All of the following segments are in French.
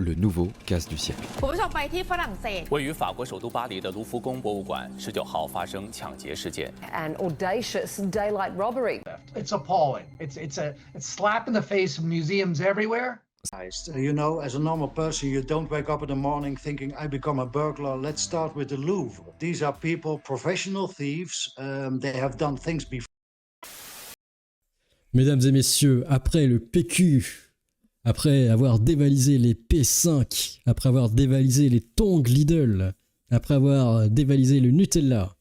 le nouveau casse du siècle. คุณผู้ชมไปที่ฝรั่งเศส 位于法国首都巴黎的卢浮宫博物馆19号发生抢劫事件。 An audacious daylight robbery. It's appalling. It's slap in the face of museums everywhere. You know, as a normal person, you don't wake up in the morning thinking, I become a burglar. Let's start with the Louvre. These are people, professional thieves. They have done things before. Mesdames et messieurs, après le PQ, après avoir dévalisé les P5, après avoir dévalisé les tongs Lidl, après avoir dévalisé le Nutella.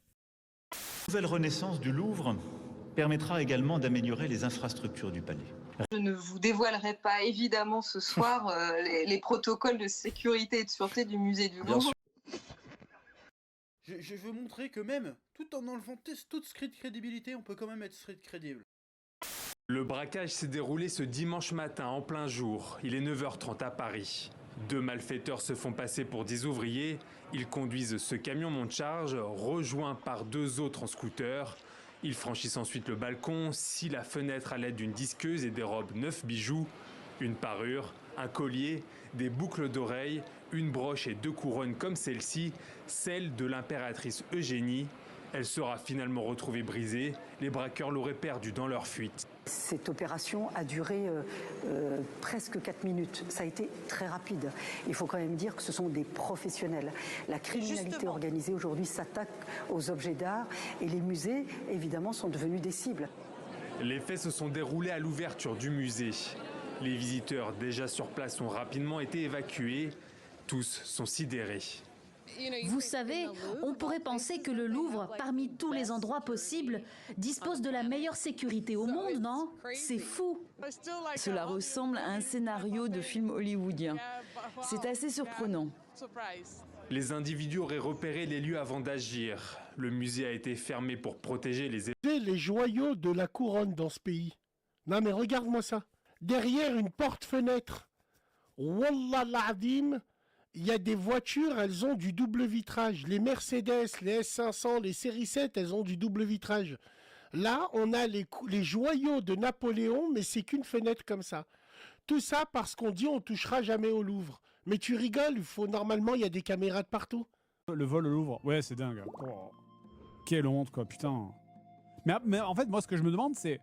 La nouvelle renaissance du Louvre permettra également d'améliorer les infrastructures du palais. Je ne vous dévoilerai pas évidemment ce soir les protocoles de sécurité et de sûreté du musée du Louvre. Je veux montrer que même, tout en enlevant toute street crédibilité, on peut quand même être street crédible. Le braquage s'est déroulé ce dimanche matin en plein jour. Il est 9h30 à Paris. Deux malfaiteurs se font passer pour 10 ouvriers. Ils conduisent ce camion monte-charge, rejoint par deux autres en scooter. Ils franchissent ensuite le balcon, scient la fenêtre à l'aide d'une disqueuse et dérobent 9 bijoux, une parure, un collier, des boucles d'oreilles, une broche et 2 couronnes comme celle-ci, celle de l'impératrice Eugénie. Elle sera finalement retrouvée brisée. Les braqueurs l'auraient perdue dans leur fuite. Cette opération a duré presque 4 minutes. Ça a été très rapide. Il faut quand même dire que ce sont des professionnels. La criminalité organisée aujourd'hui s'attaque aux objets d'art et les musées, évidemment, sont devenus des cibles. Les faits se sont déroulés à l'ouverture du musée. Les visiteurs déjà sur place ont rapidement été évacués. Tous sont sidérés. Vous savez, on pourrait penser que le Louvre, parmi tous les endroits possibles, dispose de la meilleure sécurité au monde, non? C'est fou. Cela ressemble à un scénario de film hollywoodien. C'est assez surprenant. Les individus auraient repéré les lieux avant d'agir. Le musée a été fermé pour protéger les joyaux de la couronne dans ce pays. Non mais regarde-moi ça. Derrière une porte-fenêtre, Wallah l'Adim, il y a des voitures, elles ont du double vitrage. Les Mercedes, les S500, les série 7, elles ont du double vitrage. Là, on a les joyaux de Napoléon, mais c'est qu'une fenêtre comme ça. Tout ça parce qu'on dit on touchera jamais au Louvre. Mais tu rigoles, normalement, il y a des caméras de partout. Le vol au Louvre, ouais, c'est dingue. Oh, quelle honte, quoi, putain. Mais en fait, moi, ce que je me demande, c'est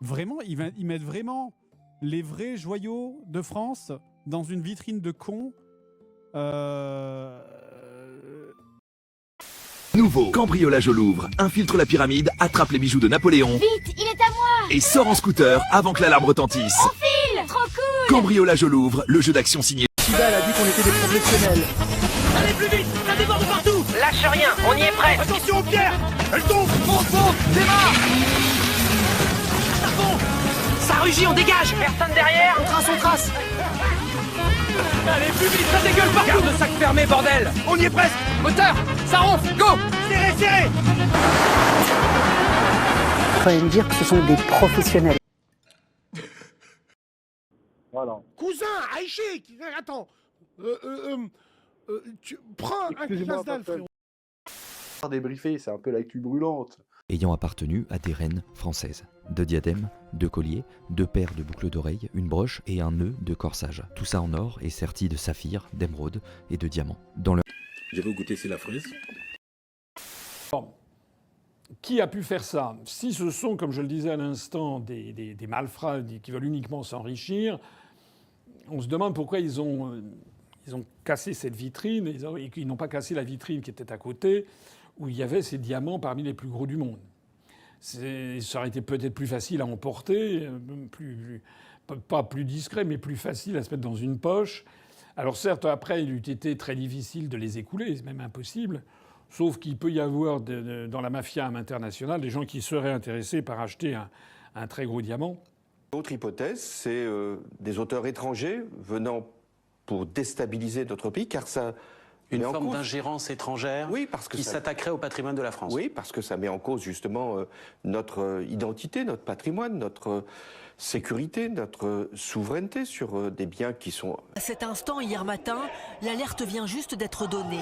vraiment, ils mettent vraiment les vrais joyaux de France dans une vitrine de con. Nouveau cambriolage au Louvre. Infiltre la pyramide, attrape les bijoux de Napoléon. Vite, il est à moi. Et sort en scooter avant que l'alarme retentisse. On file. Trop cool. Cambriolage au Louvre, le jeu d'action signé. Kidal a dit qu'on était des professionnels. Allez plus vite, ça déborde partout. Lâche rien, on y est prêt. Attention aux pierres, elles tombent. Fonce, démarre. Ça fond. Ça rugit, on dégage. Personne derrière. On trace. Allez, plus vite, ça dégueule partout. Garde le sac fermé, bordel. On y est presque. Moteur, ça ronfle, go. Serré. Il faut même dire que ce sont des professionnels. Voilà. Cousin, Aïché, attends. Tu prends un glace d'al, frérot. Débriefer, c'est un peu l'actu brûlante. Ayant appartenu à des reines françaises. 2 diadèmes, 2 colliers, 2 paires de boucles d'oreilles, une broche et un nœud de corsage. Tout ça en or et serti de saphir, d'émeraude et de diamants. Dans le... Je vais goûter, c'est la fraise. Bon. Qui a pu faire ça? Si ce sont, comme je le disais à l'instant, des malfrats qui veulent uniquement s'enrichir, on se demande pourquoi ils ont cassé cette vitrine et qu'ils n'ont pas cassé la vitrine qui était à côté, où il y avait ces diamants parmi les plus gros du monde. Ça aurait été peut-être plus facile à emporter, pas plus discret, mais plus facile à se mettre dans une poche. Alors certes, après, il eût été très difficile de les écouler, c'est même impossible, sauf qu'il peut y avoir dans la mafia internationale des gens qui seraient intéressés par acheter un très gros diamant. L'autre hypothèse, c'est des auteurs étrangers venant pour déstabiliser notre pays, car ça... Une forme d'ingérence étrangère qui s'attaquerait au patrimoine de la France. Oui, parce que ça met en cause justement notre identité, notre patrimoine, notre sécurité, notre souveraineté sur des biens qui sont... À cet instant, hier matin, l'alerte vient juste d'être donnée.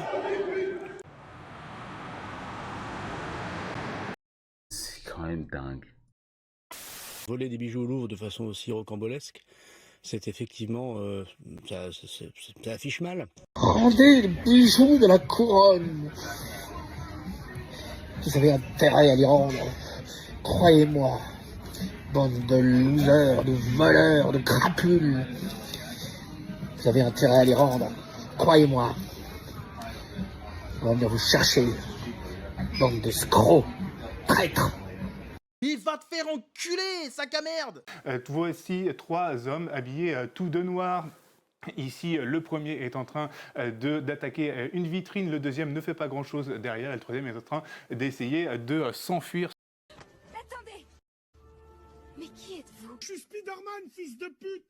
C'est quand même dingue. Voler des bijoux au Louvre de façon aussi rocambolesque, c'est effectivement, ça affiche mal. Rendez le bijou de la couronne. Vous avez intérêt à les rendre. Croyez-moi, bande de losers, de voleurs, de crapules. Vous avez intérêt à les rendre. Croyez-moi. On va venir vous chercher. Bande d'escrocs, traîtres. Il va te faire enculer, sac à merde. Voici 3 hommes habillés tous de noir. Ici, le premier est en train d'attaquer une vitrine, le deuxième ne fait pas grand-chose derrière, et le troisième est en train d'essayer de s'enfuir. Attendez. Mais qui êtes-vous? Je suis Spider-Man, fils de pute.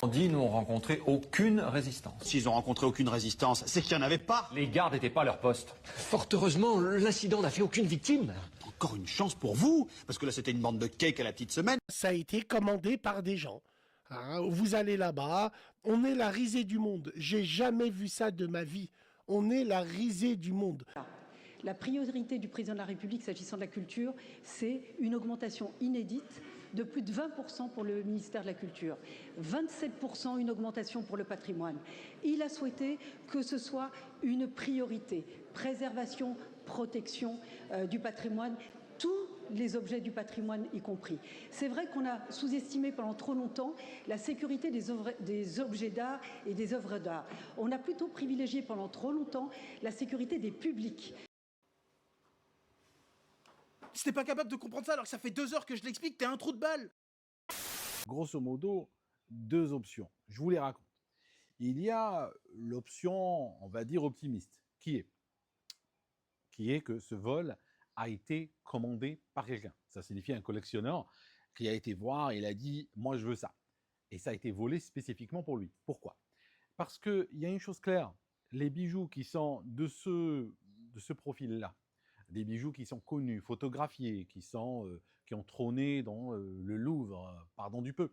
Bandits n'ont rencontré aucune résistance. S'ils ont rencontré aucune résistance, c'est qu'il n'y en avait pas. Les gardes n'étaient pas à leur poste. Fort heureusement, l'incident n'a fait aucune victime. Encore une chance pour vous, parce que là c'était une bande de cake à la petite semaine. Ça a été commandé par des gens. Hein, vous allez là-bas, on est la risée du monde. J'ai jamais vu ça de ma vie. On est la risée du monde. La priorité du président de la République s'agissant de la culture, c'est une augmentation inédite de plus de 20% pour le ministère de la Culture, 27% une augmentation pour le patrimoine. Il a souhaité que ce soit une priorité, préservation, protection du patrimoine, tous les objets du patrimoine y compris. C'est vrai qu'on a sous-estimé pendant trop longtemps la sécurité des objets d'art et des œuvres d'art. On a plutôt privilégié pendant trop longtemps la sécurité des publics. Si t'es pas capable de comprendre ça alors que ça fait 2 heures que je l'explique, t'es un trou de balle. Grosso modo, 2 options. Je vous les raconte. Il y a l'option, on va dire, optimiste, qui est que ce vol a été commandé par quelqu'un. Ça signifie un collectionneur qui a été voir et il a dit « moi je veux ça ». Et ça a été volé spécifiquement pour lui. Pourquoi? Parce qu'il y a une chose claire, les bijoux qui sont de ce profil-là, des bijoux qui sont connus, photographiés, qui ont trôné dans le Louvre, pardon du peu.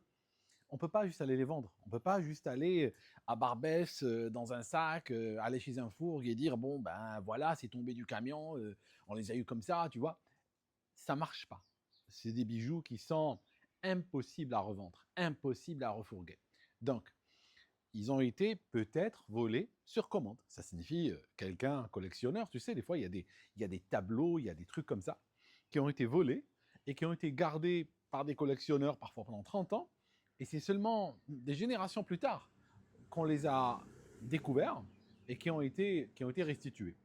On ne peut pas juste aller les vendre. On ne peut pas juste aller à Barbès dans un sac, aller chez un fourgue et dire bon ben voilà, c'est tombé du camion, on les a eu comme ça, tu vois. Ça marche pas. C'est des bijoux qui sont impossibles à revendre, impossibles à refourguer. Donc, ils ont été peut-être volés sur commande. Ça signifie quelqu'un, un collectionneur, tu sais, des fois il y a des tableaux, il y a des trucs comme ça, qui ont été volés et qui ont été gardés par des collectionneurs parfois pendant 30 ans. Et c'est seulement des générations plus tard qu'on les a découverts et qui ont été restitués.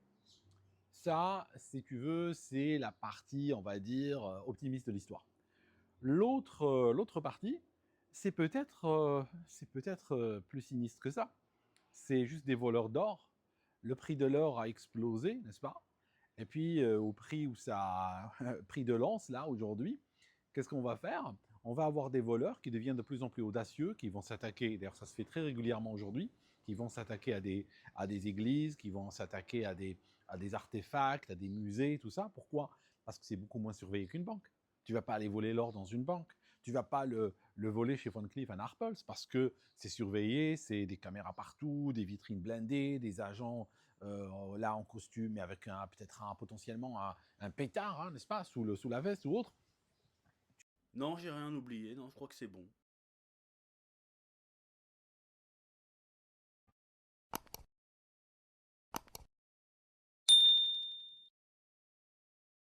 Ça, si tu veux, c'est la partie, on va dire, optimiste de l'histoire. L'autre partie, c'est peut-être plus sinistre que ça. C'est juste des voleurs d'or. Le prix de l'or a explosé, n'est-ce pas? Et puis, au prix où ça prix de l'once, là, aujourd'hui, qu'est-ce qu'on va faire? On va avoir des voleurs qui deviennent de plus en plus audacieux, qui vont s'attaquer, d'ailleurs ça se fait très régulièrement aujourd'hui, qui vont s'attaquer à des églises, qui vont s'attaquer à des artefacts, à des musées, tout ça. Pourquoi? Parce que c'est beaucoup moins surveillé qu'une banque. Tu ne vas pas aller voler l'or dans une banque. Tu ne vas pas le voler chez Van Cleef & Arpels parce que c'est surveillé, c'est des caméras partout, des vitrines blindées, des agents là en costume, mais avec peut-être potentiellement un pétard, hein, n'est-ce pas, sous la veste ou autre. Non, j'ai rien oublié, non, je crois que c'est bon.